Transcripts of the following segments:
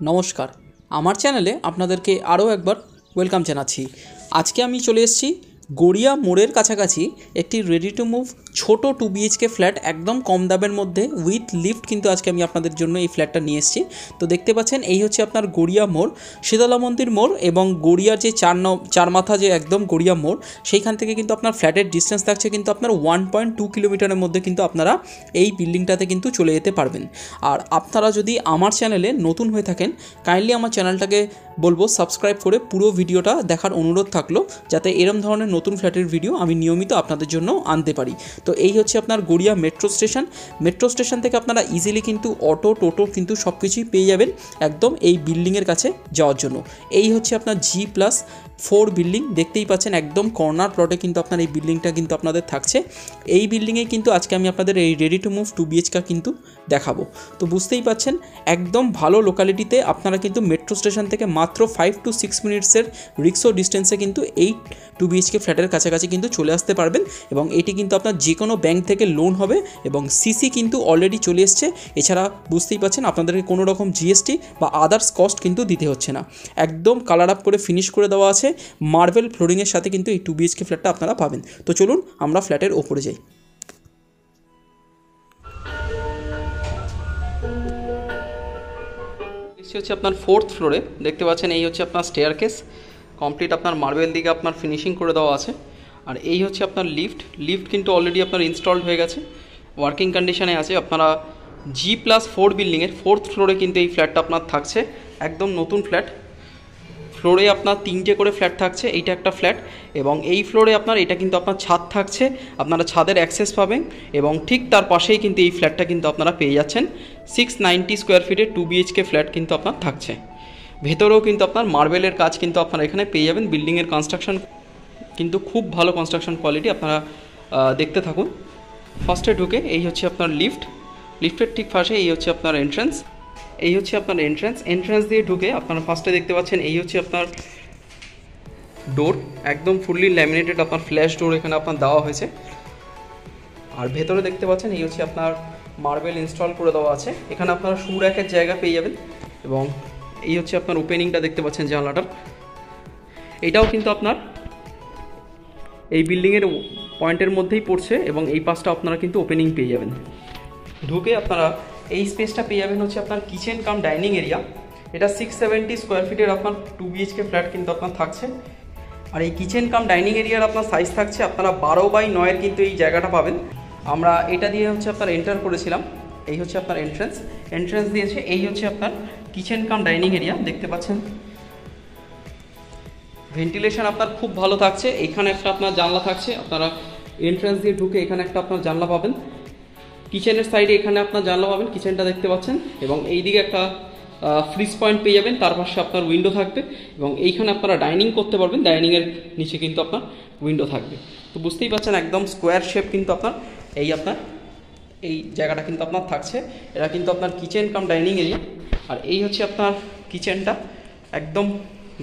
নমস্কার, আমার চ্যানেলে আপনাদেরকে আরও একবার ওয়েলকাম জানাচ্ছি। আজকে আমি চলে এসেছি গড়িয়া মোড়ের কাছাকাছি একটি রেডি টু মুভ ছোট 2 BHK ফ্ল্যাট, একদম কম দামের মধ্যে উইথ লিফট। কিন্তু আজকে আমি আপনাদের জন্য এই ফ্ল্যাটটা নিয়ে এসেছি। তো দেখতে পাচ্ছেন, এই হচ্ছে আপনার গড়িয়া মোড়, শীতলা মন্দির মোড় এবং গড়িয়ার যে চার মাথা যে একদম গড়িয়া মোড়, সেইখান থেকে কিন্তু আপনার ফ্ল্যাটের ডিস্টেন্স থাকছে কিন্তু আপনার 1.2 কিলোমিটারের মধ্যে কিন্তু আপনারা এই বিল্ডিংটাতে কিন্তু চলে যেতে পারবেন। আর আপনারা যদি আমার চ্যানেলে নতুন হয়ে থাকেন, কাইন্ডলি আমার চ্যানেলটাকে বলবো সাবস্ক্রাইব করে পুরো ভিডিওটা দেখার অনুরোধ থাকলো, যাতে এরম ধরনের নতুন ফ্ল্যাটের ভিডিও আমি নিয়মিত আপনাদের জন্য আনতে পারি। তো এই হচ্ছে আপনার গড়িয়া মেট্রো স্টেশন থেকে আপনারা ইজিলি কিন্তু অটো টোটো কিন্তু সব কিছুই পেয়ে যাবেন একদম এই বিল্ডিংয়ের কাছে যাওয়ার জন্য। এই হচ্ছে আপনার G+4 বিল্ডিং, দেখতেই পাচ্ছেন একদম কর্নার প্লটে কিন্তু আপনার এই বিল্ডিংটা কিন্তু আপনাদের থাকছে। এই বিল্ডিংয়ে কিন্তু আজকে আমি আপনাদের এই রেডি টু মুভ 2 BHK কিন্তু দেখাবো। তো বুঝতেই পাচ্ছেন একদম ভালো লোকালিটিতে আপনারা কিন্তু মেট্রো স্টেশন থেকে মাত্র 5 to 6 মিনিটসের রিক্সো ডিস্টেন্সে কিন্তু এই 2 BHK ফ্ল্যাটের কাছাকাছি কিন্তু চলে আসতে পারবেন। এবং এটি কিন্তু আপনার যে কোনো ব্যাংক থেকে লোন হবে এবং সিসি কিন্তু অলরেডি চলে এসছে। এছাড়া বুঝতেই পাচ্ছেন আপনাদেরকে কোনো রকম জিএসটি বা আদার্স কস্ট কিন্তু দিতে হচ্ছে না। একদম কালার আপ করে ফিনিশ করে দেওয়া আছে, মার্বেল ফ্লোরিংয়ের সাথে কিন্তু এই 2 BHK ফ্ল্যাটটা আপনারা পাবেন। তো চলুন আমরা ফ্ল্যাটের ওপরে যাই। হচ্ছে আপনার 4th ফ্লোরে, দেখতে পাচ্ছেন এই হচ্ছে আপনার স্টেয়ারকেস, কমপ্লিট আপনার মার্বেল দিকে আপনার ফিনিশিং করে দেওয়া আছে। আর এই হচ্ছে আপনার লিফট কিন্তু অলরেডি আপনার ইনস্টলড হয়ে গেছে, ওয়ার্কিং কন্ডিশনে আছে। আপনারা G+4 বিল্ডিংয়ের 4th ফ্লোরে কিন্তু এই ফ্ল্যাটটা আপনার থাকছে, একদম নতুন ফ্ল্যাট। ফ্লোরে আপনার 3টে করে ফ্ল্যাট থাকছে, এইটা একটা ফ্ল্যাট এবং এই ফ্লোরে আপনার এটা কিন্তু আপনার ছাদ থাকছে, আপনারা ছাদের অ্যাক্সেস পাবেন এবং ঠিক তার পাশেই কিন্তু এই ফ্ল্যাটটা কিন্তু আপনারা পেয়ে যাচ্ছেন। 690 স্কোয়ার ফিটের 2 BHK ফ্ল্যাট কিন্তু আপনার থাকছে। ভেতরেও কিন্তু আপনার মার্বেলের কাজ কিন্তু আপনারা এখানে পেয়ে যাবেন। বিল্ডিংয়ের কনস্ট্রাকশন কিন্তু খুব ভালো কনস্ট্রাকশন কোয়ালিটি, আপনারা দেখতে থাকুন। ফার্স্টে ঢুকে এই হচ্ছে আপনার লিফটের ঠিক পাশে এই হচ্ছে আপনার এন্ট্রান্স। এই হচ্ছে আপনার এন্ট্রান্স দিয়ে ঢুকে আপনারা ফার্স্টে দেখতে পাচ্ছেন এই হচ্ছে আপনার ডোর, একদম ফুললি ল্যামিনেটেড আপনার ফ্ল্যাশ ডোর এখানে আপনার দেওয়া হয়েছে। আর ভেতরে দেখতে পাচ্ছেন এই হচ্ছে আপনার মার্বেল ইনস্টল করে দেওয়া আছে, এখানে আপনারা শু র্যাকের জায়গা পেয়ে যাবেন। এবং এই হচ্ছে আপনার ওপেনিংটা দেখতে পাচ্ছেন জানলাটার, এটাও কিন্তু আপনার এই বিল্ডিংয়ের পয়েন্টের মধ্যেই পড়ছে এবং এই পাশটা আপনারা কিন্তু ওপেনিং পেয়ে যাবেন। ঢুকে আপনারা এই স্পেসটা পেয়ে যাবেন হচ্ছে আপনার কিচেন কাম ডাইনিং এরিয়া। এটা 670 স্কোয়ার ফিটের আপনার 2 BHK ফ্ল্যাট কিন্তু আপনার থাকছে। আর এই কিচেন কাম ডাইনিং এরিয়ার আপনার সাইজ থাকছে আপনারা 12x9 কিন্তু এই জায়গাটা পাবেন। আমরা এটা দিয়ে হচ্ছে আপনার এন্টার করেছিলাম, এই হচ্ছে আপনার এন্ট্রান্স দিয়েছে। এই হচ্ছে আপনার কিচেন কাম ডাইনিং এরিয়া, দেখতে পাচ্ছেন ভেন্টিলেশন আপনার খুব ভালো থাকছে। এখানে একটা আপনার জানলা থাকছে, আপনারা এন্ট্রান্স দিয়ে ঢুকে এখানে একটা আপনার জানলা পাবেন। কিচেনের সাইডে এখানে আপনার জানলা পাবেন, কিচেনটা দেখতে পাচ্ছেন। এবং এই দিকে একটা ফ্রিজ পয়েন্ট পেয়ে যাবেন, তার পাশে আপনার উইন্ডো থাকবে এবং এইখানে আপনারা ডাইনিং করতে পারবেন। ডাইনিংয়ের নিচে কিন্তু আপনার উইন্ডো থাকবে। তো বুঝতেই পারছেন একদম স্কোয়ার শেপ কিন্তু আপনার এই জায়গাটা কিন্তু আপনার থাকছে। এটা কিন্তু আপনার কিচেন কাম ডাইনিং এরিয়া। আর এই হচ্ছে আপনার কিচেনটা, একদম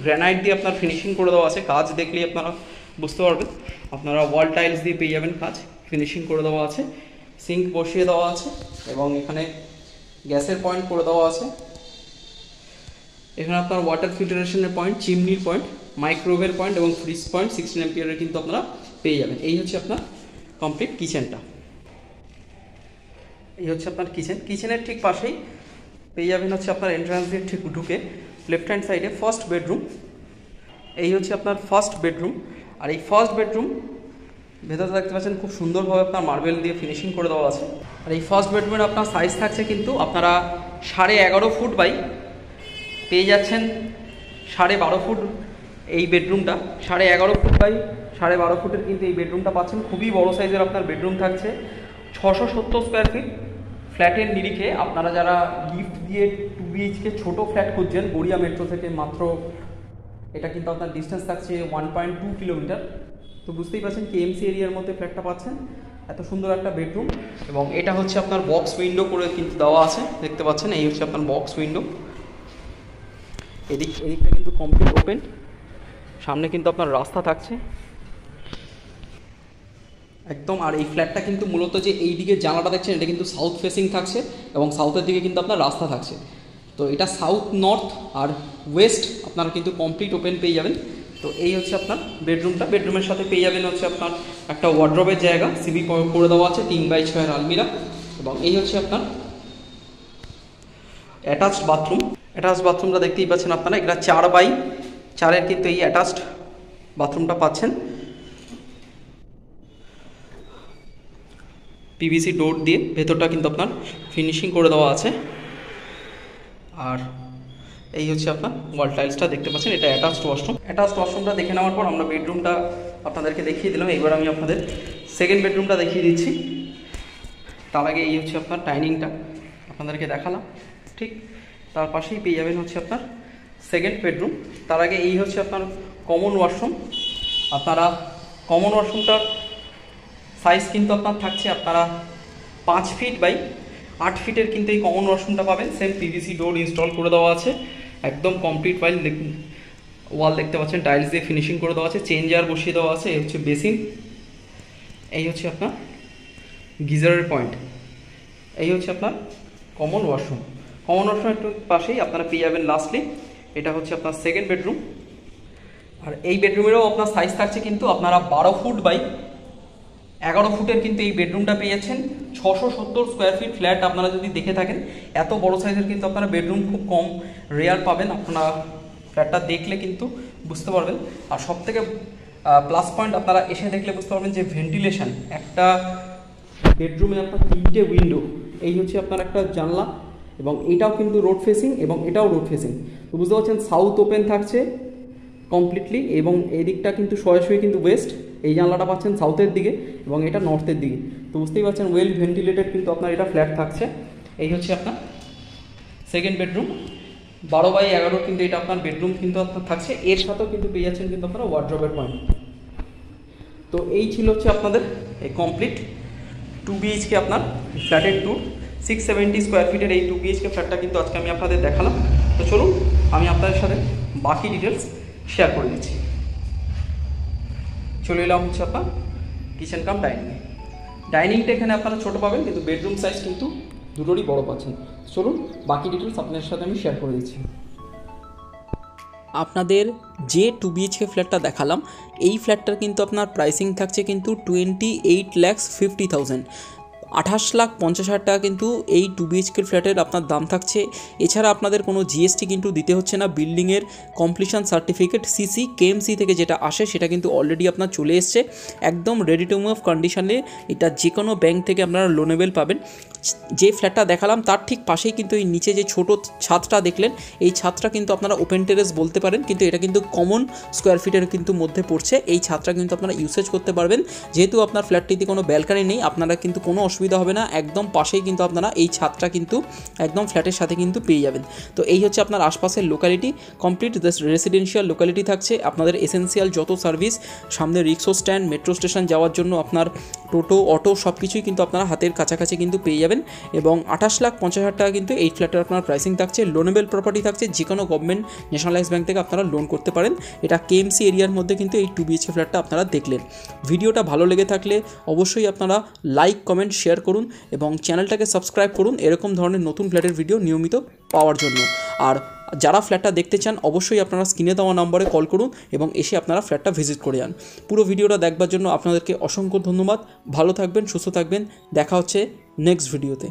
গ্রানাইট দিয়ে আপনার ফিনিশিং করে দেওয়া আছে, কাজ দেখলেই আপনারা বুঝতে পারবেন। আপনারা ওয়াল টাইলস দিয়ে পেয়ে যাবেন কাজ, ফিনিশিং করে দেওয়া আছে, সিঙ্ক বসিয়ে দেওয়া আছে এবং এখানে গ্যাসের পয়েন্ট করে দেওয়া আছে। এখানে আপনার ওয়াটার ফিল্টারেশনের পয়েন্ট, চিমনির পয়েন্ট, মাইক্রোওয়েভের পয়েন্ট এবং ফ্রিজ পয়েন্ট 16 অ্যাম্পিয়ারের কিন্তু আপনারা পেয়ে যাবেন। এই হচ্ছে আপনার কমপ্লিট কিচেনটা। এই হচ্ছে আপনার কিচেনের ঠিক পাশেই পেয়ে যাবেন হচ্ছে আপনার এন্ট্রান্স দিয়ে ঠিক ঢুকে লেফট হ্যান্ড সাইডে ফার্স্ট বেডরুম। এই হচ্ছে আপনার ফার্স্ট বেডরুম। আর এই ফার্স্ট বেডরুম ভেতরে দেখতে পাচ্ছেন খুব সুন্দরভাবে আপনার মার্বেল দিয়ে ফিনিশিং করে দেওয়া আছে। আর এই ফার্স্ট বেডরুমের আপনার সাইজ থাকছে কিন্তু আপনারা 11.5 ফুট বাই পেয়ে যাচ্ছেন 12.5 ফুট। এই বেডরুমটা 11.5 ফুট বাই 12.5 ফুটের কিন্তু এই বেডরুমটা পাচ্ছেন। খুবই বড় সাইজের আপনার বেডরুম থাকছে, 670 স্কোয়ার ফিট। ফ্ল্যাটের নিরিখে আপনারা যারা লিফট দিয়ে 2 BHK ছোটো ফ্ল্যাট খুঁজছেন গড়িয়া মেট্রো থেকে, মাত্র এটা কিন্তু আপনার ডিস্টেন্স থাকছে 1.2 কিলোমিটার। তো বুঝতেই পারছেন KMC এরিয়ার মধ্যে ফ্ল্যাটটা পাচ্ছেন, এত সুন্দর একটা বেডরুম। এবং এটা হচ্ছে আপনার বক্স উইন্ডো করে কিন্তু দেওয়া আছে, দেখতে পাচ্ছেন এই হচ্ছে আপনার বক্স উইন্ডো। এদিকটা কিন্তু কমপ্লিট ওপেন, সামনে কিন্তু আপনার রাস্তা থাকছে একদম। আর এই ফ্ল্যাটটা কিন্তু মূলত যে এই দিকে জানালাটা দেখছেন এটা কিন্তু সাউথ ফেসিং থাকছে এবং সাউথের দিকে কিন্তু আপনার রাস্তা থাকছে। তো এটা সাউথ, নর্থ আর ওয়েস্ট আপনারা কিন্তু কমপ্লিট ওপেন পেয়ে যাবেন। তো এই হচ্ছে আপনার বেডরুমটা। বেডরুমের সাথে পেয়ে যাবেন হচ্ছে আপনার একটা ওয়ার্ড্রবের জায়গা, সিবি করে দেওয়া আছে, 3x6 আলমিরা, এবং এই হচ্ছে আপনার অ্যাটাচড বাথরুম। অ্যাটাচড বাথরুমটা দেখতেই পাচ্ছেন আপনারা, এটা 4x4 কিন্তু এই অ্যাটাচড বাথরুমটা পাচ্ছেন। পিভিসি ডোর দিয়ে ভেতরটা কিন্তু আপনার ফিনিশিং করে দেওয়া আছে। আর এই হচ্ছে আপনার ওয়াল টাইলসটা দেখতে পাচ্ছেন, এটা অ্যাটাচড ওয়াশরুম। অ্যাটাচড ওয়াশরুমটা দেখে নেওয়ার পর আমরা বেডরুমটা আপনাদেরকে দেখিয়ে দিলাম। এবার আমি আপনাদের সেকেন্ড বেডরুমটা দেখিয়ে দিচ্ছি। তার আগে এই হচ্ছে আপনার ডাইনিংটা আপনাদেরকে দেখালাম, ঠিক তার পাশেই পেয়ে যাবেন হচ্ছে আপনার সেকেন্ড বেডরুম। তার আগে এই হচ্ছে আপনার কমন ওয়াশরুম। আপনারা কমন ওয়াশরুমটার সাইজ কিন্তু আপনার থাকছে আপনারা 5 ফিট বাই 8 ফিটের কিন্তু এই কমন ওয়াশরুমটা পাবেন। সেম পিভিসি ডোর ইনস্টল করে দেওয়া আছে, একদম কমপ্লিট ওয়াল দেখতে পাচ্ছেন, টাইলস দিয়ে ফিনিশিং করে দেওয়া আছে, চেঞ্জার বসিয়ে দেওয়া আছে। এই হচ্ছে বেসিন, এই হচ্ছে আপনার গিজারের পয়েন্ট, এই হচ্ছে আপনার কমন ওয়াশরুম। কমন ওয়াশরুম একটু পাশেই আপনারা পেয়ে যাবেন লাস্টলি, এটা হচ্ছে আপনার সেকেন্ড বেডরুম। আর এই বেডরুমেরও আপনার সাইজ থাকছে কিন্তু আপনারা 12 ফুট বাই 11 ফুটের কিন্তু এই বেডরুমটা পেয়ে যাচ্ছেন। 670 স্কোয়ার ফিট ফ্ল্যাট। আপনারা যদি দেখে থাকেন এত বড় সাইজের কিন্তু আপনারা বেডরুম খুব কম রেয়ার পাবেন। আপনারা ফ্ল্যাটটা দেখলে কিন্তু বুঝতে পারবেন। আর সব থেকে প্লাস পয়েন্ট আপনারা এসে দেখলে বুঝতে পারবেন যে ভেন্টিলেশন, একটা বেডরুমে আপনার 3টে উইন্ডো, এই হচ্ছে আপনার একটা জানলা, এবং এটাও কিন্তু রোড ফেসিং এবং এটাও রোড ফেসিং। তো বুঝতে পারছেন সাউথ ওপেন থাকছে কমপ্লিটলি, এবং এই দিকটা কিন্তু সরাসরি কিন্তু ওয়েস্ট। এই জানলাটা পাচ্ছেন সাউথের দিকে এবং এটা নর্থের দিকে। তো বুঝতেই পারছেন ওয়েল ভেন্টিলেটেড কিন্তু আপনার এটা ফ্ল্যাট থাকছে। এই হচ্ছে আপনার সেকেন্ড বেডরুম, 12 বাই 11 কিন্তু এটা আপনার বেডরুম কিন্তু আপনার থাকছে। এর সাথেও কিন্তু পেয়ে যাচ্ছেন কিন্তু আপনারা ওয়ার্ড্রবের পয়েন্ট। তো এই ছিল হচ্ছে আপনাদের এই কমপ্লিট 2 BHK আপনার ফ্ল্যাটের ট্যুর। 670 স্কোয়ার ফিটের এই 2 BHK ফ্ল্যাটটা কিন্তু আজকে আমি আপনাদের দেখালাম। তো চলুন আমি আপনাদের সাথে বাকি ডিটেলস শেয়ার করে দিচ্ছি। চলে এলাম হচ্ছে আপনার কিচেন কাম ডাইনিংয়ে। ডাইনিংটা এখানে আপনারা ছোটো পাবেন, কিন্তু বেডরুম সাইজ কিন্তু দুটোরই বড় পাচ্ছেন। চলুন বাকি ডিটেলস আপনাদের সাথে আমি শেয়ার করে দিচ্ছি। আপনাদের যে 2 BHK ফ্ল্যাটটা দেখালাম, এই ফ্ল্যাটটার কিন্তু আপনার প্রাইসিং থাকছে কিন্তু 28,50,000, 28,50,000 টাকা কিন্তু এই 2 BHK ফ্ল্যাটের আপনার দাম থাকছে। এছাড়া আপনাদের কোনো জিএসটি কিন্তু দিতে হচ্ছে না। বিল্ডিংয়ের কমপ্লিশন সার্টিফিকেট সিসি কেএমসি থেকে যেটা আসে সেটা কিন্তু অলরেডি আপনার চলে এসছে, একদম রেডি টু মুভ কন্ডিশনে। এটা যে কোনো ব্যাংক থেকে আপনারা লোনেবল পাবেন। যে ফ্ল্যাটটা দেখালাম তার ঠিক পাশেই কিন্তু এই নিচে যে ছোটো ছাদটা দেখলেন, এই ছাদটা কিন্তু আপনারা ওপেন টেরেস বলতে পারেন, কিন্তু এটা কিন্তু কমন স্কোয়ার ফিটের কিন্তু মধ্যে পড়ছে। এই ছাদটা কিন্তু আপনারা ইউসেজ করতে পারবেন। যেহেতু আপনার ফ্ল্যাটটিতে কোনো ব্যালকানি নেই, আপনারা কিন্তু কোনো অসুবিধা হবে না। একদম পাশেই কিন্তু আপনারা এই ছাদটা কিন্তু একদম ফ্ল্যাটের সাথে কিন্তু পেয়ে যাবেন। তো এই হচ্ছে আপনার আশপাশের লোকালিটি, কমপ্লিট রেসিডেন্সিয়াল লোকালিটি থাকছে। আপনাদের এসেন্সিয়াল যত সার্ভিস, সামনে রিক্সা স্ট্যান্ড, মেট্রো স্টেশন যাওয়ার জন্য আপনার টোটো, অটো সব কিছুই কিন্তু আপনারা হাতের কাছাকাছি কিন্তু পেয়ে যাবেন। এবং 28,50,000 টাকা কিন্তু এই ফ্ল্যাটের আপনার প্রাইসিং থাকছে। লোনেবল প্রপার্টি থাকছে, যে কোনো গভর্নমেন্ট ন্যাশনালাইজ ব্যাংক থেকে আপনারা লোন করতে পারেন। এটা কেএমসি এরিয়ার মধ্যে কিন্তু এই 2 BHK ফ্ল্যাটটা আপনারা দেখলেন। ভিডিওটা ভালো লেগে থাকলে অবশ্যই আপনারা লাইক, কমেন্ট, শেয়ার করুন এবং চ্যানেলটাকে সাবস্ক্রাইব করুন এরকম ধরনের নতুন ফ্ল্যাটের ভিডিও নিয়মিত পাওয়ার জন্য। আর যারা ফ্ল্যাটটা দেখতে চান অবশ্যই আপনারা স্ক্রিনে দেওয়া নম্বরে কল করুন এবং এসে আপনারা ফ্ল্যাটটা ভিজিট করে যান। পুরো ভিডিওটা দেখবার জন্য আপনাদেরকে অসংখ্য ধন্যবাদ। ভালো থাকবেন, সুস্থ থাকবেন, দেখা হচ্ছে নেক্সট ভিডিওতে।